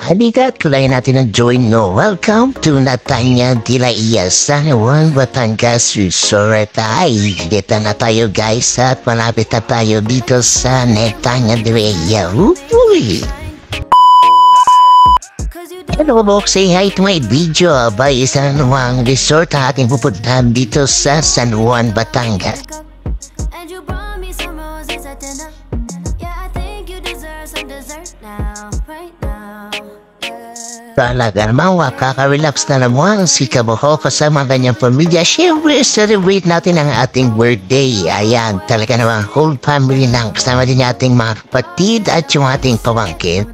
Halika, tulayan natin ang join no. Welcome to Natanya de la Ia, San Juan, Batangas Resort. Ay, dito na tayo guys at malapit na tayo dito sa Natanya de la Ia. Uy! Hello folks, say hi to my video by San Juan Resort na ating pupuntahan dito sa San Juan, Batangas. Talaga naman, makaka-relax na naman si Kabuho kasama ang kanyang pamilya. Siyempre, celebrate natin ang ating birthday. Ayan, talaga naman, whole family lang. Kasama din ating mga kapatid at yung ating pamangkin.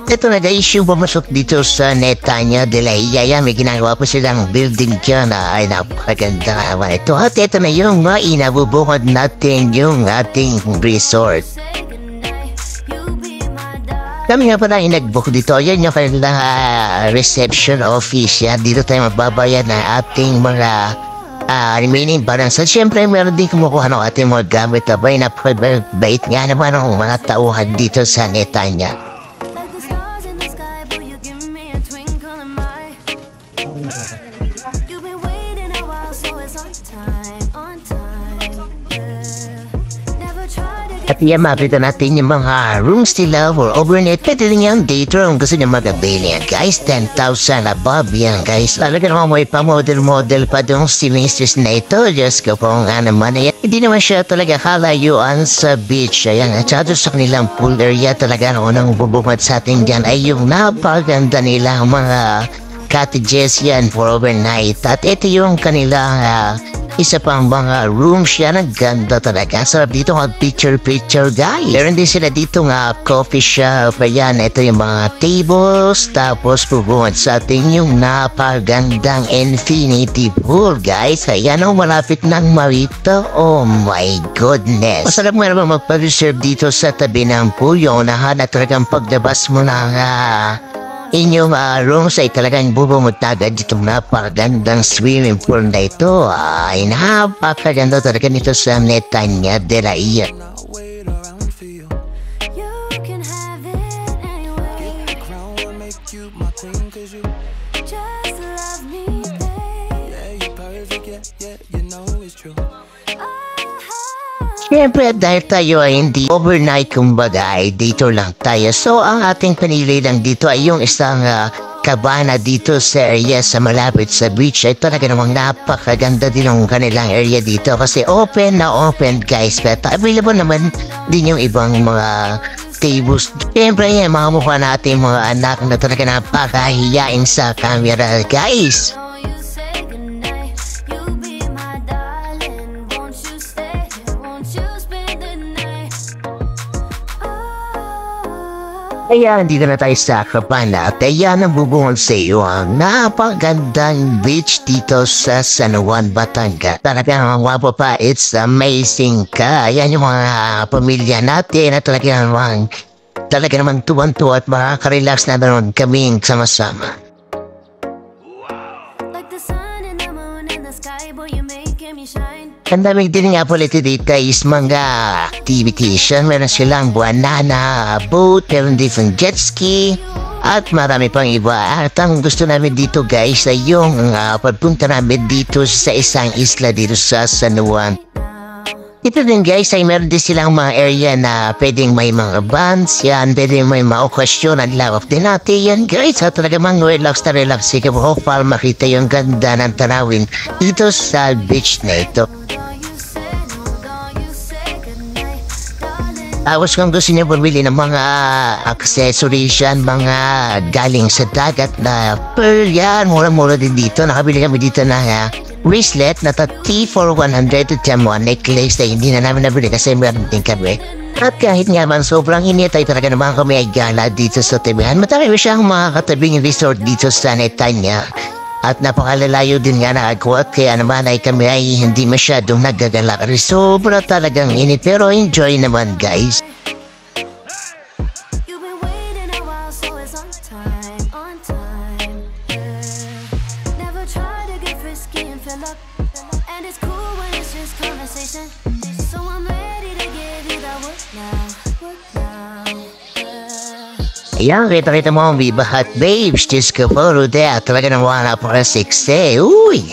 Ito na guys, yung pumasok dito sa Natanya de la Ia. Ayan, may ginagawa po silang building dyan na ay napakaganda naman ito. At ito na yung inabubukod natin yung ating resort. Kami nga pala nag-book dito. Yan yung kanilang reception office. Yan. Dito tayo magbabayad ng ating mga remaining balance. At syempre, meron din kumukuha ng ating mga gamit. Abay, napakabait nga naman ang mga tauhan dito sa Natanya. At yan, makita natin yung mga rooms nila for overnight. Pwede rin yung day tour kung gusto nyo magabili yan guys. 10,000 above yan guys. Talaga naman may pa-model pa doon si Mrs. na ito. Diyos ko po nga naman. Ayan. Hindi naman siya talaga kalayuan sa beach. Ayan, at saka sa kanilang pool area talaga unang bubukad sa atin dyan ay yung napaganda nilang mga cottages yan for overnight. At ito yung kanilang isa pang mga rooms yan. Ang ganda talaga. Sarap dito nga picture guys. Meron din sila dito nga coffee shop. Ayan, ito yung mga tables. Tapos bubungad sa ating yung napagandang infinity pool guys. Ayan o, malapit ng marito. Oh my goodness. Masarap nga naman magpa-reserve dito sa tabi ng pool. Yung unahan at talagang paglabas mo ng inyong rooms ay talagang bubumot na agad itong napakagandang swimming pool na ito. Ay napakaganda talaga nito sa Natanya de la Ia. Siyempre dahil tayo ay hindi overnight kumbaga ay dito lang tayo. So ang ating pinili lang dito ay yung isang cabana dito sa area sa malapit sa beach. Ay talaga namang napakaganda din ang kanilang area dito kasi open na open guys. Pero available naman din yung ibang mga tables. Siyempre yan, mga mukha natin mga anak na talaga napakahiyain sa camera guys. Ayan, dito na tayo sa Cabana at ayan ang bubungol sa iyo ang napagandang beach dito sa San Juan, Batangas. Talagang wapo pa, it's amazing ka. Ayan yung mga pamilya natin na talaga namang tuwan-tuwa at makaka-relax na naman kaming sama-sama. Ang daming din nga po dito is mga activities. Meron silang banana boat, meron different jet ski, at marami pang iba. At ang gusto namin dito guys ay yung pagpunta namin dito sa isang isla dito sa San Juan. Ito din guys ay meron din silang mga area na pwedeng may mga bands yan, pwedeng may mga okasyon at lawak din natin yan guys. At talaga mga relax na relax ikaw para makita yung ganda ng tanawin dito sa beach na ito. Tapos kung gusto niyo bumili ng mga accessories yan, mga galing sa dagat na pearl yan, mura-mura din dito. Nakabili kami dito na bracelet na T for 100 at one necklace na hindi na namin nabili kasi meron din kami. At kahit nga man sobrang init ay talaga naman kami ay gala dito sa tabihan. Matami siyang mga katabing resort dito sa Natanya. At napakalalayo din nga nakakuha kaya naman ay kami ay hindi masyadong nagagalak. Sobra talagang init pero enjoy naman guys. Ayan, kita-kita mo ang Viva Hot Babes. Diyos ko po, Rude. Talaga naman napaka-sexy. Uy!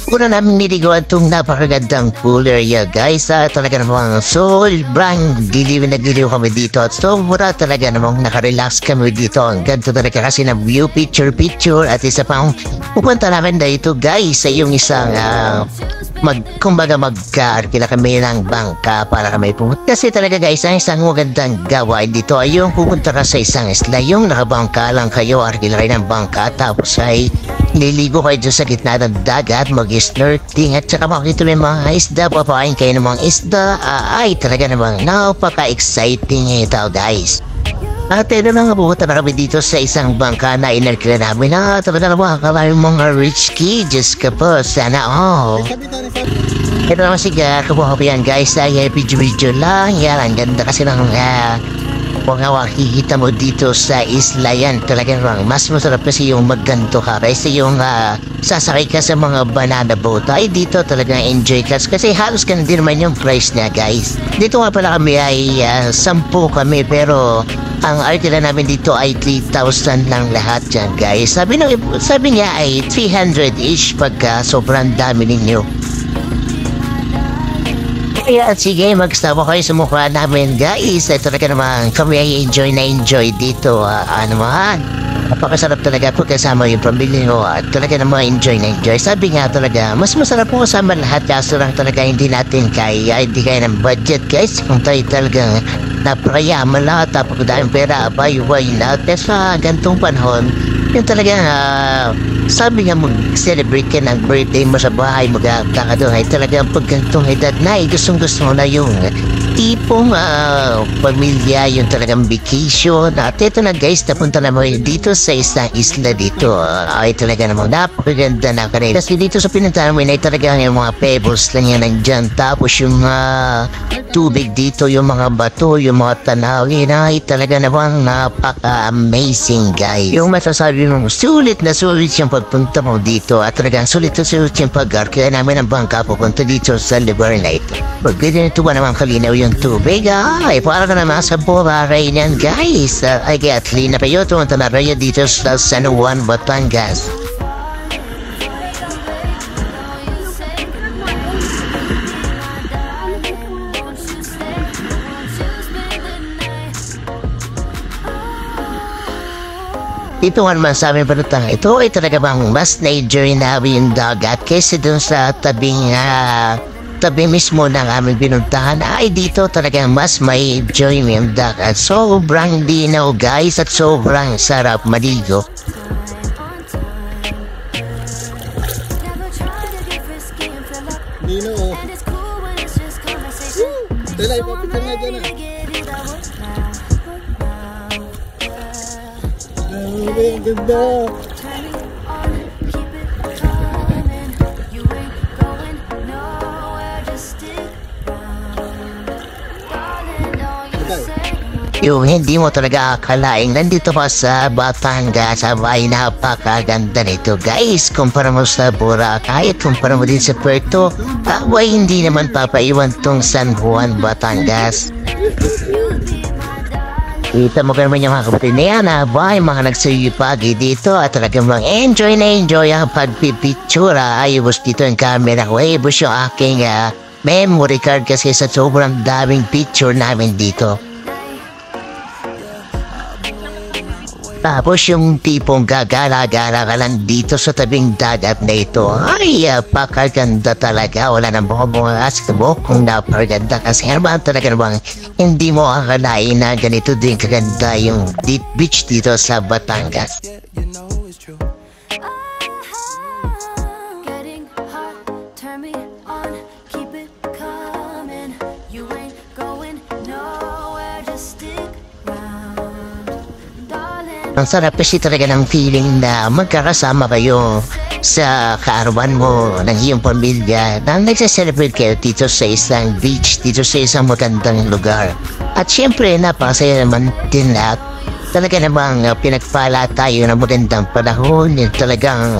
Una namin niliguan itong napakagandang pool area guys. Talaga namang sobrang giliw na giliw kami dito. At sobra talaga namang nakarelax kami dito. Ang ganda talaga kasi na view, picture. At isa pang pupunta namin dito guys sa yung isang kumbaga magka-arkila kami ng bangka para kami pumunta. Kasi talaga guys, ang isang magandang gawain dito ay yung pupunta ka sa isang isla. Yung nakabangka lang kayo, arkila kayo ng bangka. Tapos ay niligo kayo dyan sa gitna ng dagat, mag-snorkeling at saka makikita mo yung mga isda, papain kayo ng mga isda. Ay talaga namang napaka-exciting ito guys. At ito na nga pupunta na kami dito sa isang bangka na inarkila namin. Talaga naman kakamay mga rich kids ka po. Sana all. Ito naman siya, kabuha ko yan guys. Ay video lang. Yan, ang ganda kasi ng mga makikita mo dito sa isla yan. Talaga naman, mas masarap kasi yung magganto ka kaysa yung sasakay ka sa mga banana boat. Ay dito talaga enjoy ka kasi halos ka na din naman yung price niya guys. Dito nga pala kami ay 10 kami pero ang arkila namin dito ay 3,000 lang lahat dyan guys. Sabi niya ay 300 each pagka sobrang dami ninyo. Kaya sige, magstama kayo sa mukha namin guys. Talaga naman kami ay enjoy dito. Napakasarap talaga po kasama yung pamilya ko. At talaga naman enjoy. Sabi nga talaga, mas masarap po kasama lahat. Kaso lang talaga hindi natin kaya. Hindi kaya ng budget guys. Kung tayo talagang naprayaman lahat. Tapos dahil pera, abay, why not? Pero sa gantong panahon, yung talaga, sabi nga mag-celebrate ka ng birthday mo sa bahay, magkakadoon ay talagang pagkantong edad na gustong-gusto mo na yung tipong pamilya, yung talagang vacation. At ito na guys, napunta naman dito sa isang isla dito. Ay talaga namang napakaganda na kanila. Kasi dito sa pinuntahan mo ay talaga yung mga pebbles lang yan nandyan. Tapos yung tubig dito, yung mga bato, yung mga tanawin ay talaga namang napaka-amazing guys. Yung masasabi mo, sulit na sulit yung pagpunta mo dito at talagang sulit na sulit yung pag-arkila namin ng bangka pupunta dito sa lugar na ito. Pag ganito ba naman kalinaw yung tubig, ay para ka naman sa Boracay niyan guys. Ay kaya clean na kayo, tumunta na kayo dito sa San Juan, Batangas. Ito naman sa aming panutang, ito ay talaga bang mas na-enjoy namin yung dagat kaysa dun sa tabi mismo ng aming pinuntahan. Ay dito talaga mas may enjoy yung dagat. Sobrang linaw guys at sobrang sarap maligo. Nino oh. Tela, ipapicture na dyan ang ganda. Yung hindi mo talaga akalaing nandito pa sa Batangas, sabay napakaganda nito guys. Kumpara mo sa Boracay at kumpara mo din sa Puerto, abay hindi naman papaiwan tong San Juan, Batangas. Kita mo naman yung mga kapatid na yan, abay mga nagsayipagi dito at talagang mga enjoy ang pagpipitsura. Ayos dito yung camera ko, ayos yung aking memory card kasi sa sobrang daming picture namin dito. Tapos yung tipong gagala-gala ka lang dito sa tabing dagat na ito. Ay, pakaganda talaga. Wala nang bunga sa buhok kung napakaganda. Kasi naman talaga namang hindi mo akalain na ganito din kaganda yung deep beach dito sa Batangas. Ang sarap kasi talaga ng feeling na magkakasama kayo sa kaarawan mo ng iyong pamilya na nagsaselebrate kayo dito sa isang beach, dito sa isang magandang lugar. At syempre, napakasaya naman din lahat. Talaga namang pinagpala tayo ng magandang panahon. Talagang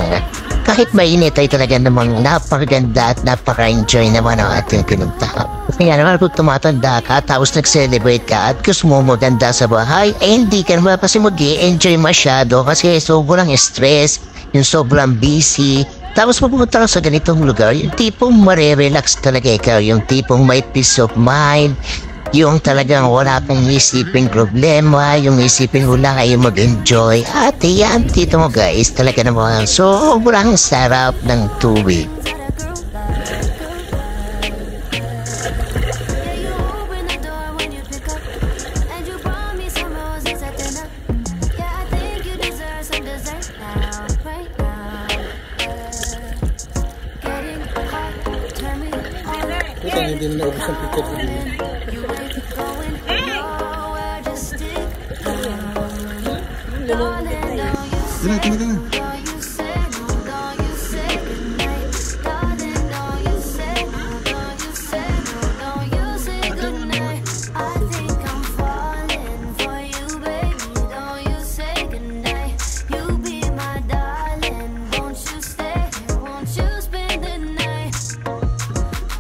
kahit mainit ay talaga namang napakaganda at napaka-enjoy naman ang ating pinuntahan. Kaya naman kung tumatanda ka tapos nag-celebrate ka at gusto mo maganda sa bahay, hindi ka naman kasi mag-i-enjoy masyado kasi sobrang stress, yung sobrang busy. Tapos pupunta ka sa ganitong lugar, yung tipong marerelax talaga ikaw, yung tipong may peace of mind, yung talagang wala kang isiping problema, yung isipin mo lang ay mag-enjoy. At yan, dito mo guys, talaga naman sobrang sarap ng tubig. Bukan hindi na naubos ang picture ko din. Tara.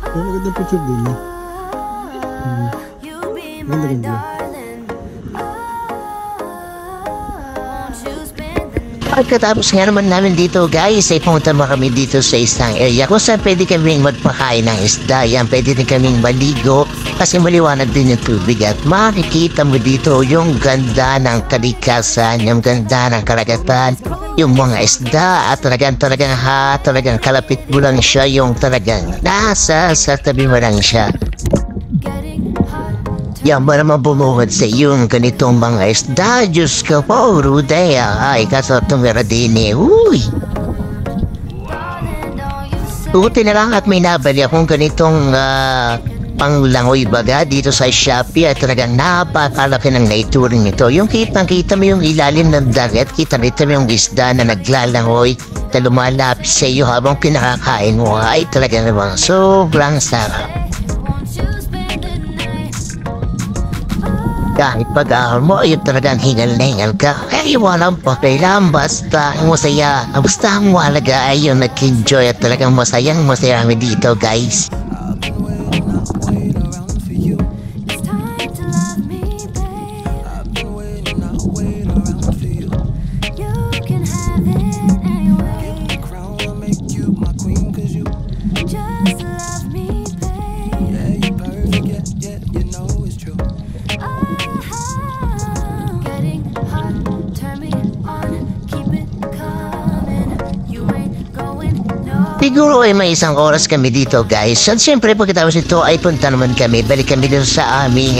Ang magandang picture din niya. Ganda. Pagkatapos nga naman namin dito guys, ay pumunta mo kami dito sa isang area kung saan pwede kaming magpakain ng isda. Yan, pwede din kaming maligo kasi maliwanag din yung tubig at makikita mo dito yung ganda ng kalikasan, yung ganda ng karagatan, yung mga isda at talagang kalapit mo lang siya, yung talagang nasa sa tabi mo lang siya. Yan ba naman bumuhod sa yung ganitong mga isda? Diyos ko po, Rudea. Ay, kaso tumira din eh. Uy! Buti na lang at may nabali akong ganitong panglangoy baga dito sa Shopee at talagang napakalaki ng naituring nito. Yung kitang-kita mo yung ilalim ng dagat, kita-kita mo yung isda na naglalangoy na lumalapit sa iyo habang pinakakain mo. Ay, talaga naman sobrang sarap. Kahit pag-ahon mo, yung talagang hingal na hingal ka. Kaya walang pakailan, basta masaya. Basta ang walaga ay yung nag-enjoy at talagang masaya kami dito, guys. Siguro ay may isang oras kami dito guys. At siyempre pagkatapos ito ay punta naman kami. Balik kami dito sa aming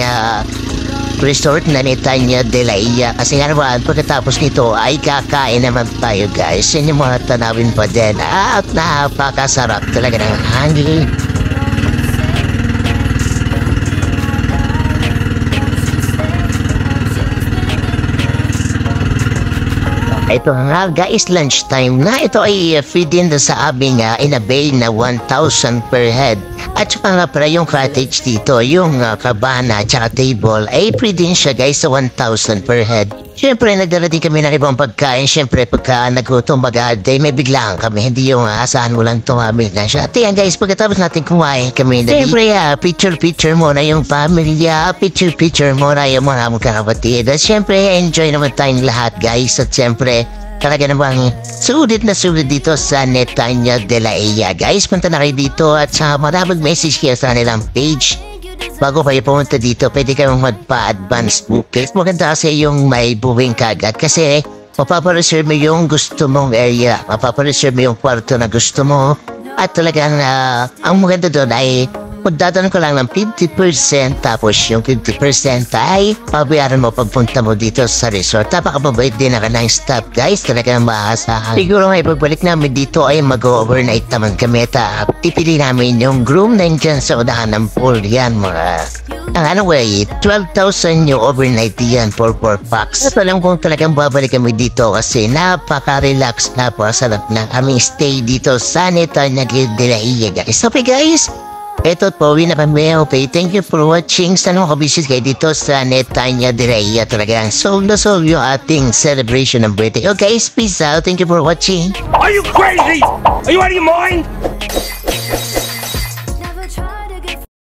resort na Netanya de la Ia. Kasi nga naman pagkatapos nito ay kakain naman tayo guys. Yan yung mga tanawin pa din. At napakasarap talaga ng hangin. Ito nga guys, lunchtime na. Ito ay feed in sa aming inabay na 1,000 per head. At saka nga pala yung cottage dito, yung cabana at saka table, ay free din siya guys sa 1,000 per head. Siyempre, nagdala din kami ng ibang pagkain. Siyempre, pagka nagutom bagay, may biglaan kami. Hindi yung asahan mo lang tumamil na siya. At yan guys, pagkatapos natin kumain kami, siyempre, picture muna yung pamilya, picture muna yung mga magkakapatid. At siyempre, enjoy naman tayong lahat guys. At siyempre, talaga namang sulit na sulit dito sa Netanya de la Ia. Guys, punta na kayo dito at sa maraming message kayo sa nilang page. Bago kayo pumunta dito, pwede kayong magpa-advance booking. Maganda kasi yung may booking kagad kasi mapapareserve mo yung gusto mong area. Mapapareserve mo yung kwarto na gusto mo. At talagang ang maganda doon ay magdadaan ko lang ng 50% tapos yung 50% ay pabayaran mo pagpunta mo dito sa resort. Napakababait din na ng staff guys, talagang maasahan. Siguro nga ipagbalik namin dito ay mag-overnight naman kami at pipili namin yung room na dyan sa unahan ng pool. Yan mga anyway, 12,000 yung overnight yan for 4 packs. At alam kong talagang babalik kami dito kasi napaka-relax, napakasarap na aming stay dito sa Netanya de la Ia guys. Okay guys, Ito po, winapamay. Okay, thank you for watching. Sana makabisit kayo dito sa Netanya Direya. Talagang solve yung ating celebration ng birthday. Okay, peace out. Thank you for watching. Are you crazy? Are you out of your mind?